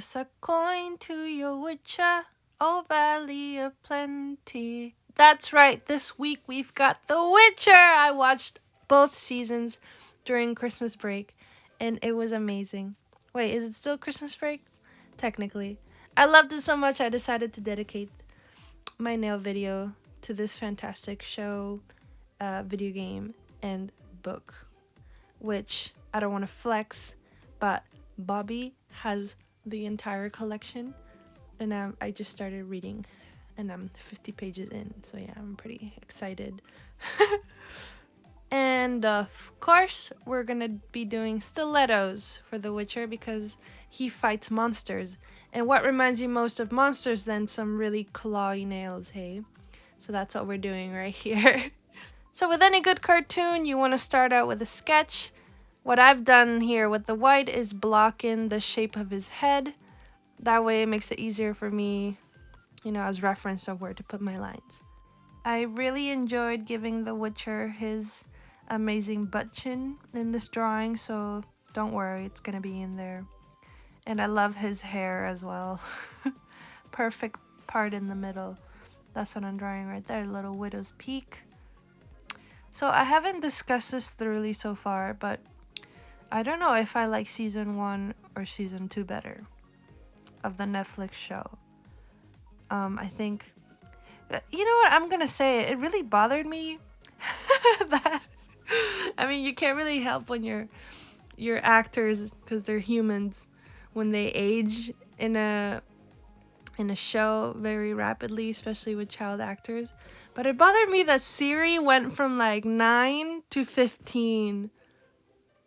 Toss a coin to your witcher, O Valley of Plenty. That's right, this week we've got The Witcher! I watched both seasons during Christmas break, and it was amazing. Wait, is it still Christmas break? Technically. I loved it so much I decided to dedicate my nail video to this fantastic show, video game, and book. Which, I don't want to flex, but Bobby has the entire collection, and I just started reading, and I'm 50 pages in, so yeah, I'm pretty excited. And of course, we're gonna be doing stilettos for The Witcher because he fights monsters. And what reminds you most of monsters than some really clawy nails, hey? So that's what we're doing right here. So with any good cartoon, you want to start out with a sketch. What I've done here with the white is block in the shape of his head. That way it makes it easier for me, as reference of where to put my lines. I really enjoyed giving the Witcher his amazing butt chin in this drawing, so don't worry, it's gonna be in there. And I love his hair as well. Perfect part in the middle. That's what I'm drawing right there, little widow's peak. So I haven't discussed this thoroughly so far, but I don't know if I like season 1 or season 2 better of the Netflix show. I think, you know what, I'm gonna say it really bothered me that, you can't really help when your actors, because they're humans, when they age in a show very rapidly, especially with child actors. But it bothered me that Siri went from like 9 to 15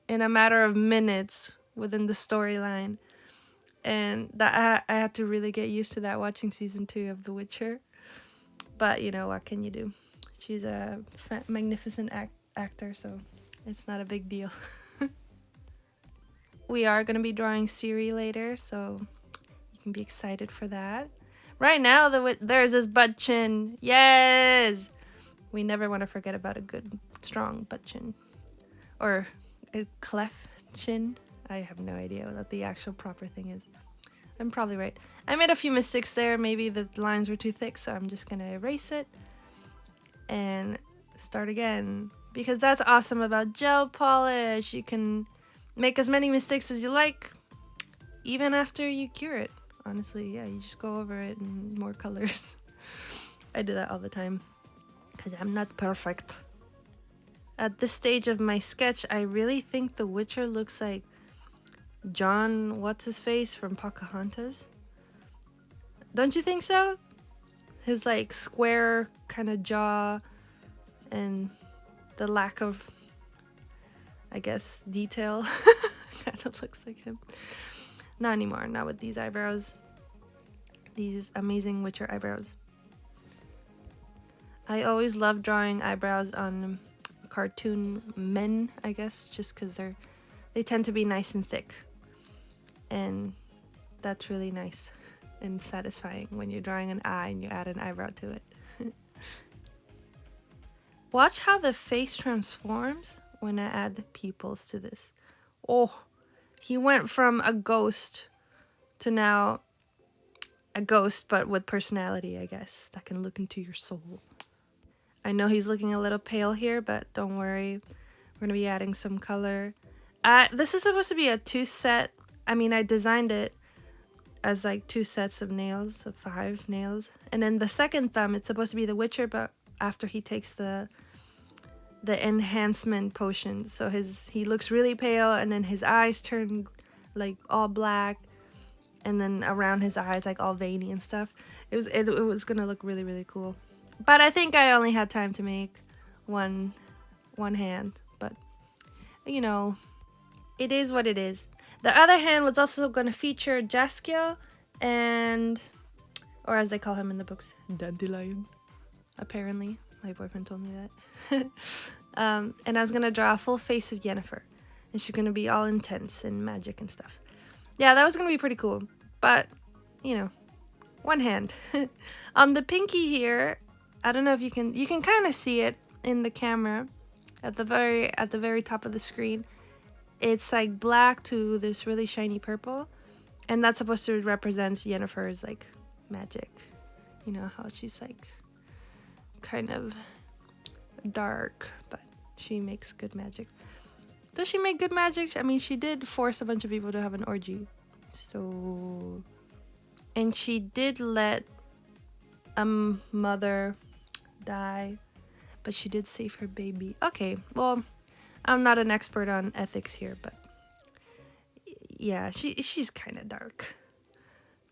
in a matter of minutes within the storyline. And that I had to really get used to that watching season 2 of The Witcher. But, what can you do? She's a magnificent actor, so it's not a big deal. We are going to be drawing Siri later, so you can be excited for that. Right now, there's his butt chin. Yes! We never want to forget about a good, strong butt chin. Or a cleft chin. I have no idea what the actual proper thing is. I'm probably right. I made a few mistakes there. Maybe the lines were too thick, so I'm just going to erase it and start again. Because that's awesome about gel polish. You can make as many mistakes as you like, even after you cure it. Honestly, yeah, you just go over it in more colors. I do that all the time because I'm not perfect. At this stage of my sketch, I really think the Witcher looks like John what's-his-face from Pocahontas. Don't you think so? His like square kind of jaw and the lack of, I guess, detail kind of looks like him. Not anymore, not with these eyebrows. These amazing Witcher eyebrows. I always love drawing eyebrows on cartoon men, I guess, just because they tend to be nice and thick. And that's really nice and satisfying when you're drawing an eye and you add an eyebrow to it. Watch how the face transforms when I add the pupils to this. Oh, he went from a ghost to now a ghost, but with personality, I guess, that can look into your soul. I know he's looking a little pale here, but don't worry. We're going to be adding some color. This is supposed to be a 2-set. I designed it as like 2 sets of nails, of 5 nails. And then the second thumb, it's supposed to be the Witcher, but after he takes the enhancement potion. So he looks really pale, and then his eyes turn like all black, and then around his eyes like all veiny and stuff. It was gonna look really, really cool. But I think I only had time to make one hand. But it is what it is. The other hand was also going to feature Jaskiel or as they call him in the books, Dandelion. Apparently, my boyfriend told me that. And I was going to draw a full face of Yennefer, and she's going to be all intense and magic and stuff. Yeah, that was going to be pretty cool. But, one hand. On the pinky here, I don't know if you can kind of see it in the camera at the very top of the screen. It's like black to this really shiny purple, And that's supposed to represent Yennefer's like magic. You know how she's like kind of dark, but she makes good magic. Does she make good magic? I mean, she did force a bunch of people to have an orgy. So... And she did let a mother die, but she did save her baby. Okay, well, I'm not an expert on ethics here, but yeah, she's kind of dark.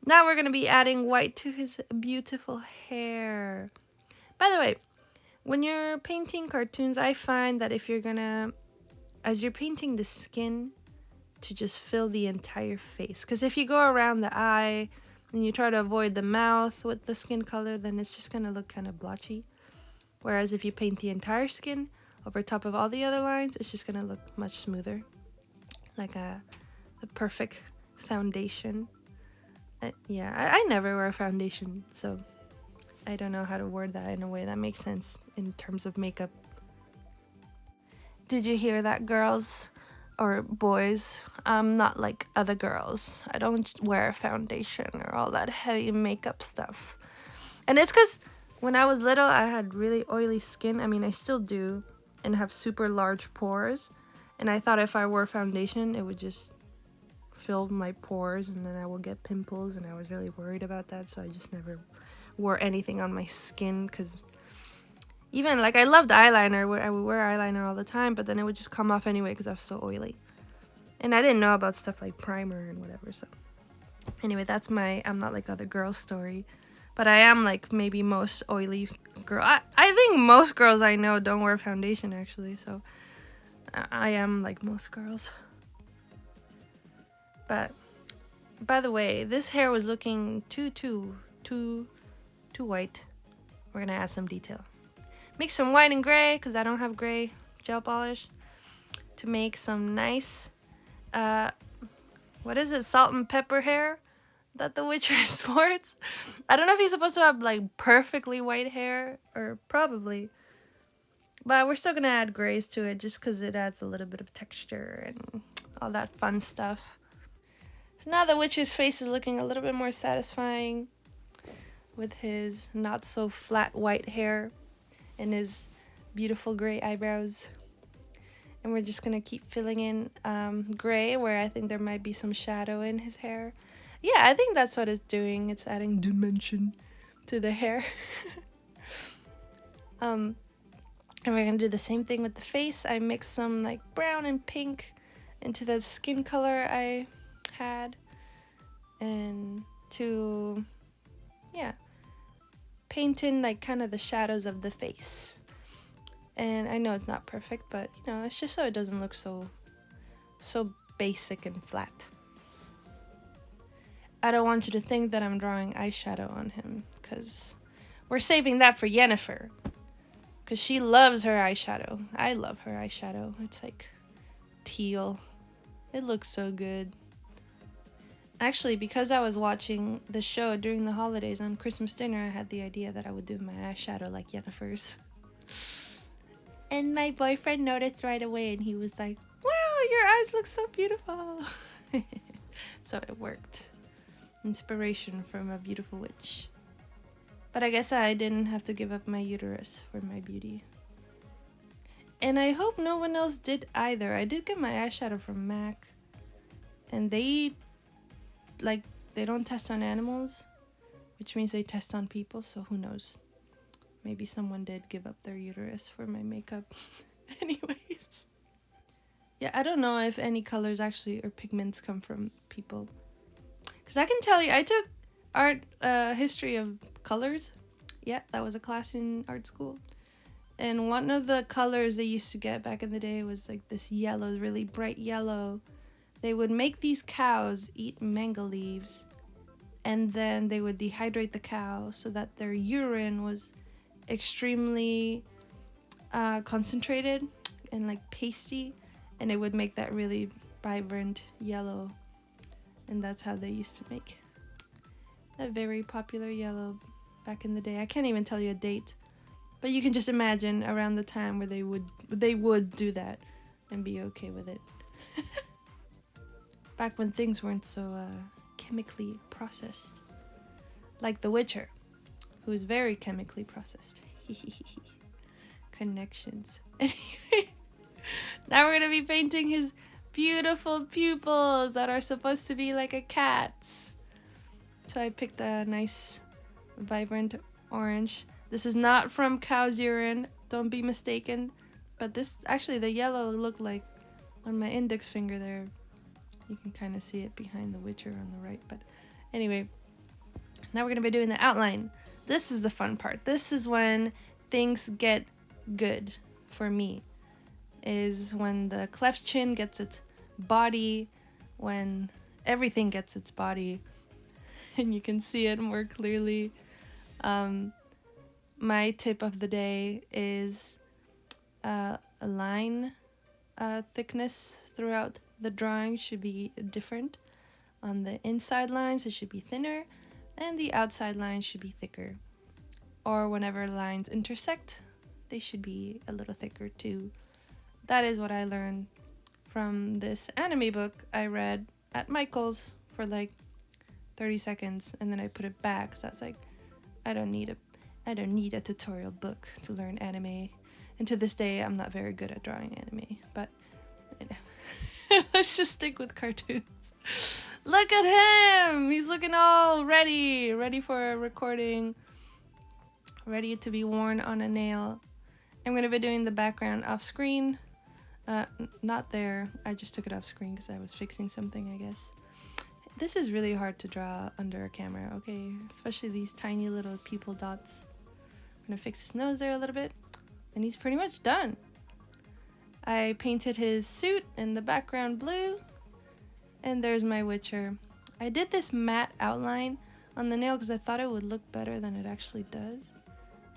Now we're going to be adding white to his beautiful hair. By the way, when you're painting cartoons, I find that if you're gonna, as you're painting the skin, to just fill the entire face. Because if you go around the eye and you try to avoid the mouth with the skin color, then it's just gonna look kind of blotchy. Whereas if you paint the entire skin over top of all the other lines, it's just gonna look much smoother. Like the perfect foundation. Yeah, I never wear foundation, so I don't know how to word that in a way that makes sense in terms of makeup. Did you hear that, girls or boys? I'm not like other girls. I don't wear foundation or all that heavy makeup stuff. And it's because when I was little, I had really oily skin. I mean, I still do, and have super large pores. And I thought if I wore foundation, it would just fill my pores and then I would get pimples, and I was really worried about that, so I just never wore anything on my skin. Because even like I loved eyeliner, I would wear eyeliner all the time, but then it would just come off anyway because I was so oily, and I didn't know about stuff like primer and whatever. So anyway, that's my I'm not like other girls story, but I am like maybe most oily girl. I think most girls I know don't wear foundation actually, so I am like most girls. But by the way, this hair was looking too white. We're gonna add some detail. Mix some white and gray, because I don't have gray gel polish, to make some nice, what is it, salt and pepper hair that the Witcher sports. I don't know if he's supposed to have like perfectly white hair, or probably, but we're still gonna add grays to it just because it adds a little bit of texture and all that fun stuff. So now the Witcher's face is looking a little bit more satisfying with his not so flat white hair and his beautiful gray eyebrows. And we're just gonna keep filling in gray where I think there might be some shadow in his hair. Yeah, I think that's what it's doing. It's adding dimension to the hair. And we're gonna do the same thing with the face. I mixed some like brown and pink into the skin color I had, and to paint in like kind of the shadows of the face. And I know it's not perfect, but you know, it's just so it doesn't look so basic and flat. I don't want you to think that I'm drawing eyeshadow on him, because we're saving that for Yennefer, because she loves her eyeshadow. I love her eyeshadow. It's like teal. It looks so good. Actually, because I was watching the show during the holidays on Christmas dinner, I had the idea that I would do my eyeshadow like Yennefer's. And my boyfriend noticed right away, and he was like, "Wow, your eyes look so beautiful." So it worked. Inspiration from a beautiful witch. But I guess I didn't have to give up my uterus for my beauty. And I hope no one else did either. I did get my eyeshadow from MAC, and they don't test on animals, which means they test on people, so who knows? Maybe someone did give up their uterus for my makeup. Anyways. Yeah, I don't know if any colors actually or pigments come from people. Because I can tell you, I took art history of colors. Yeah, that was a class in art school. And one of the colors they used to get back in the day was like this yellow, really bright yellow. They would make these cows eat mango leaves, and then they would dehydrate the cow so that their urine was extremely concentrated and like pasty, and it would make that really vibrant yellow. And that's how they used to make a very popular yellow back in the day. I can't even tell you a date, but you can just imagine around the time where they would do that and be okay with it. Back when things weren't so chemically processed. Like the Witcher, who's very chemically processed. Connections. Anyway, now we're going to be painting his beautiful pupils that are supposed to be like a cat's. So I picked a nice, vibrant orange. This is not from cow's urine, don't be mistaken. But this, actually the yellow looked like on my index finger there. You can kind of see it behind the Witcher on the right. But anyway, now we're going to be doing the outline. This is the fun part. This is when things get good for me. Is when the cleft chin gets its body, when everything gets its body. And you can see it more clearly. My tip of the day is a line thickness throughout the drawing should be different. On the inside lines it should be thinner, and the outside lines should be thicker. Or whenever lines intersect, they should be a little thicker too. That is what I learned from this anime book I read at Michael's for like 30 seconds, and then I put it back. So I was like, I don't need a tutorial book to learn anime. And to this day, I'm not very good at drawing anime, but let's just stick with cartoons. Look at him! He's looking all ready for a recording, ready to be worn on a nail. I'm going to be doing the background off screen. Not there. I just took it off screen because I was fixing something, I guess. This is really hard to draw under a camera, okay? Especially these tiny little pupil dots. I'm going to fix his nose there a little bit. And he's pretty much done. I painted his suit in the background blue. And there's my Witcher. I did this matte outline on the nail because I thought it would look better than it actually does.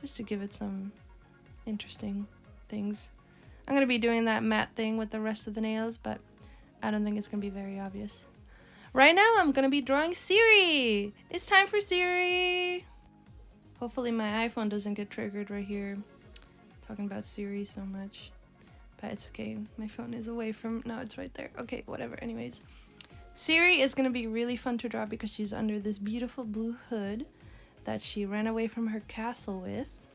Just to give it some interesting things. I'm going to be doing that matte thing with the rest of the nails, but I don't think it's going to be very obvious. Right now I'm going to be drawing Siri. It's time for Siri. Hopefully my iPhone doesn't get triggered right here. Talking about Siri so much. But it's okay. My phone is away from... No, it's right there. Okay, whatever. Anyways. Siri is going to be really fun to draw because she's under this beautiful blue hood that she ran away from her castle with.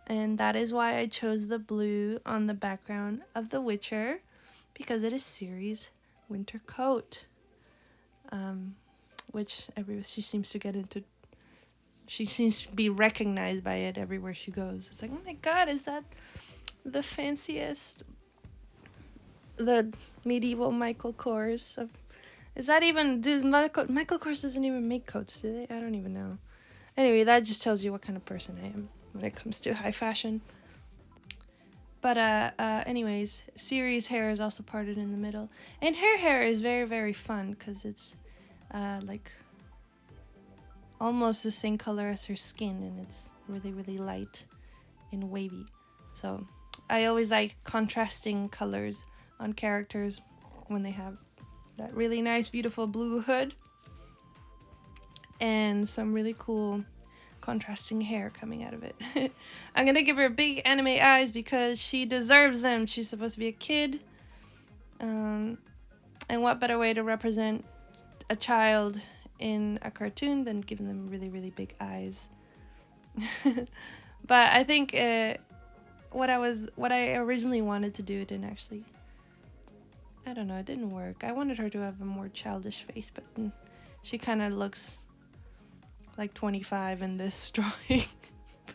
And that is why I chose the blue on the background of The Witcher, because it is Ciri's winter coat. Which she seems to get into... She seems to be recognized by it everywhere she goes. It's like, oh my god, is that the fanciest... The medieval Michael Kors of... Is that even... Michael Kors doesn't even make coats, do they? I don't even know. Anyway, that just tells you what kind of person I am when it comes to high fashion. But anyways, Ciri's hair is also parted in the middle. And her hair is very, very fun because it's like almost the same color as her skin, and it's really, really light and wavy. So I always like contrasting colors on characters when they have that really nice, beautiful blue hood and some really cool contrasting hair coming out of it. I'm gonna give her big anime eyes because she deserves them. She's supposed to be a kid. And what better way to represent a child in a cartoon than giving them really, really big eyes. But I think what I originally wanted to do didn't actually... I don't know, it didn't work. I wanted her to have a more childish face, but she kind of looks like 25 in this drawing.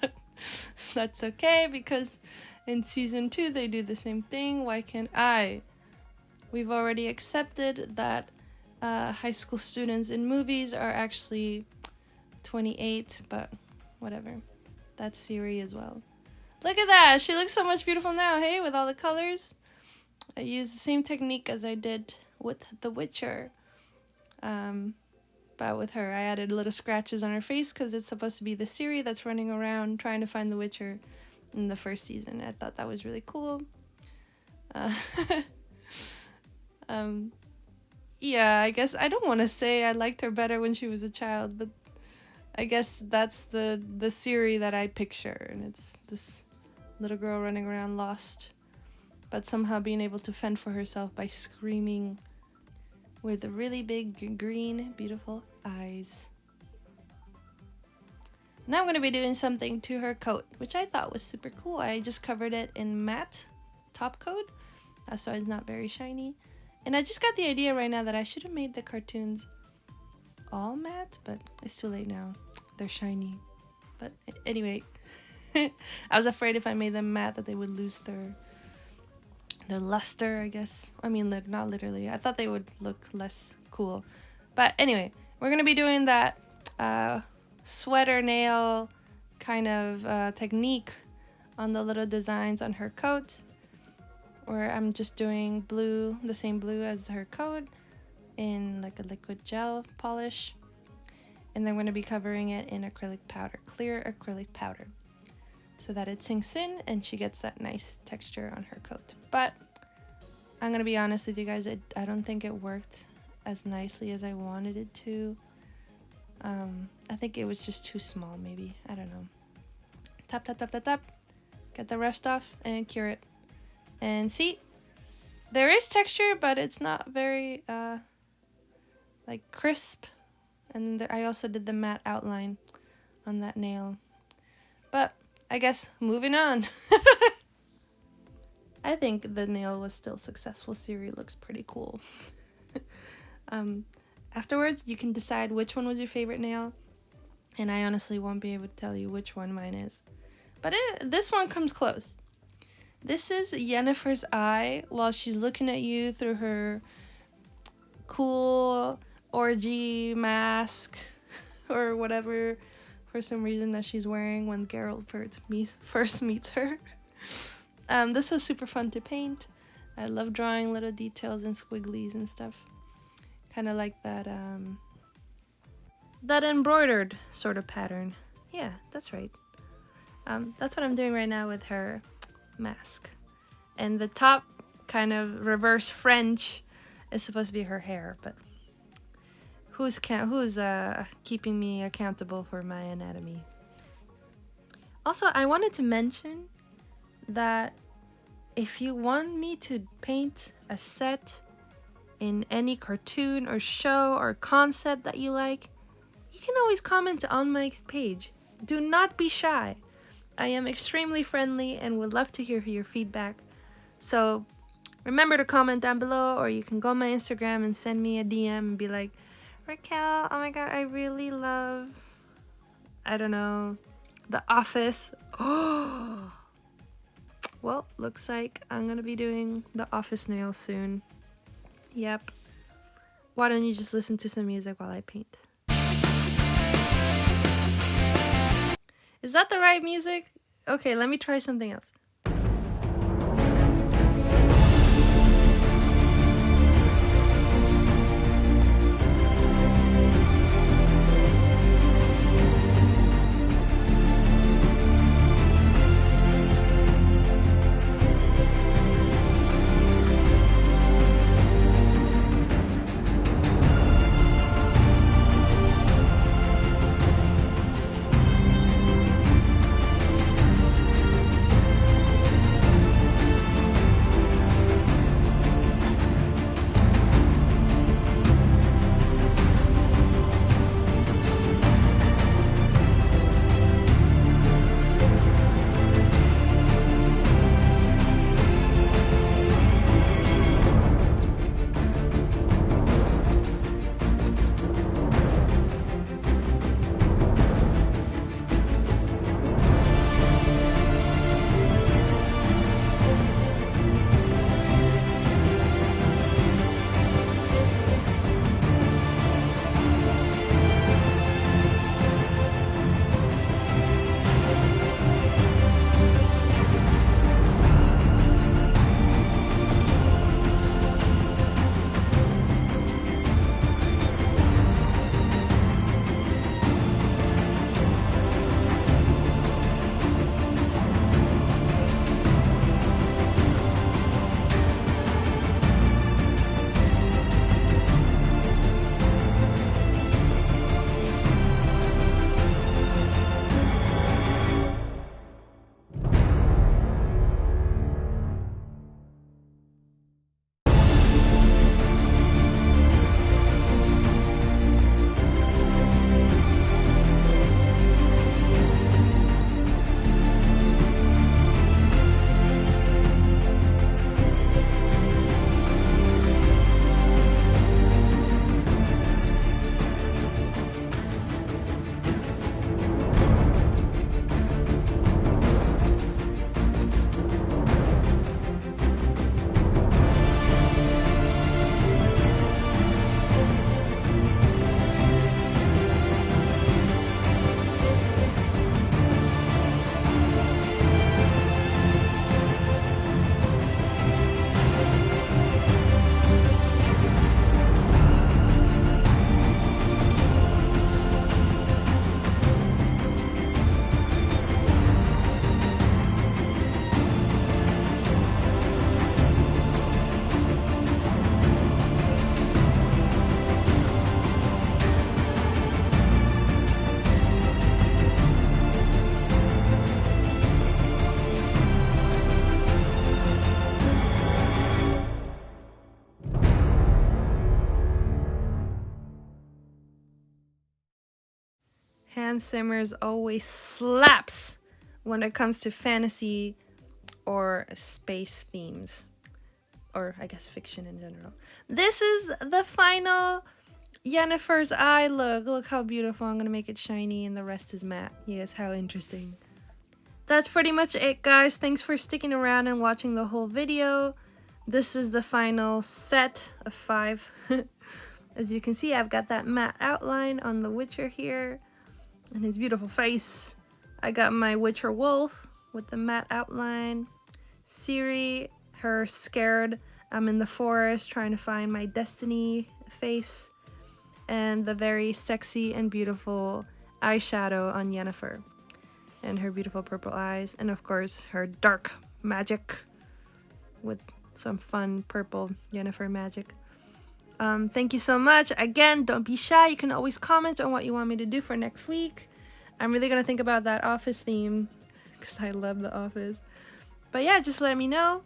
But that's okay, because in season 2 they do the same thing. Why can't I? We've already accepted that high school students in movies are actually 28, but whatever. That's Siri as well. Look at that! She looks so much beautiful now, hey, with all the colors. I used the same technique as I did with The Witcher. But with her, I added little scratches on her face because it's supposed to be the Ciri that's running around trying to find the Witcher in the first season. I thought that was really cool. Yeah, I guess I don't want to say I liked her better when she was a child, but I guess that's the Ciri that I picture, and it's this little girl running around lost, but somehow being able to fend for herself by screaming with really big green, beautiful eyes. Now I'm going to be doing something to her coat, which I thought was super cool. I just covered it in matte top coat. That's why it's not very shiny. And I just got the idea right now that I should have made the cartoons all matte, but it's too late now. They're shiny. But anyway, I was afraid if I made them matte that they would lose their luster, I guess. I mean, not literally. I thought they would look less cool. But anyway, we're going to be doing that sweater nail kind of technique on the little designs on her coat, where I'm just doing blue, the same blue as her coat, in like a liquid gel polish, and then I'm going to be covering it in acrylic powder, clear acrylic powder, so that it sinks in and she gets that nice texture on her coat. But I'm going to be honest with you guys, I don't think it worked as nicely as I wanted it to. I think it was just too small, maybe. I don't know. Tap, tap, tap, tap, tap. Get the rest off and cure it. And see, there is texture, but it's not very, like, crisp. And I also did the matte outline on that nail. But I guess moving on. I think the nail was still successful. Siri looks pretty cool. Afterwards, you can decide which one was your favorite nail, and I honestly won't be able to tell you which one mine is. But this one comes close. This is Yennefer's eye while she's looking at you through her cool orgy mask or whatever, for some reason, that she's wearing when Geralt first meets her. This was super fun to paint. I love drawing little details and squigglies and stuff. Kind of like that embroidered sort of pattern. Yeah, that's right. That's what I'm doing right now with her mask. And the top kind of reverse French is supposed to be her hair, but who's keeping me accountable for my anatomy? Also, I wanted to mention that if you want me to paint a set in any cartoon or show or concept that you like, you can always comment on my page. Do not be shy. I am extremely friendly and would love to hear your feedback. So remember to comment down below, or you can go on my Instagram and send me a DM and be like, Raquel, oh my god, I really love, I don't know, The Office. Oh, well, looks like I'm gonna be doing The Office nail soon. Yep. Why don't you just listen to some music while I paint? Is that the right music? Okay, let me try something else. Hans Zimmer's always slaps when it comes to fantasy or space themes. Or I guess fiction in general. This is the final Yennefer's eye look. Look how beautiful. I'm going to make it shiny and the rest is matte. Yes, how interesting. That's pretty much it, guys. Thanks for sticking around and watching the whole video. This is the final set of 5. As you can see, I've got that matte outline on the Witcher here and his beautiful face. I got my Witcher wolf with the matte outline. Ciri, her scared, I'm in the forest trying to find my destiny face. And the very sexy and beautiful eyeshadow on Yennefer. And her beautiful purple eyes. And of course, her dark magic with some fun purple Yennefer magic. Thank you so much. Again, don't be shy. You can always comment on what you want me to do for next week. I'm really going to think about that office theme because I love The Office. But yeah, just let me know.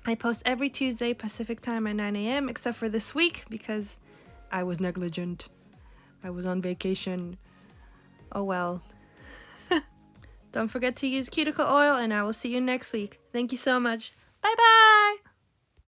I post every Tuesday Pacific time at 9 a.m. except for this week because I was negligent. I was on vacation. Oh well. Don't forget to use cuticle oil and I will see you next week. Thank you so much. Bye bye!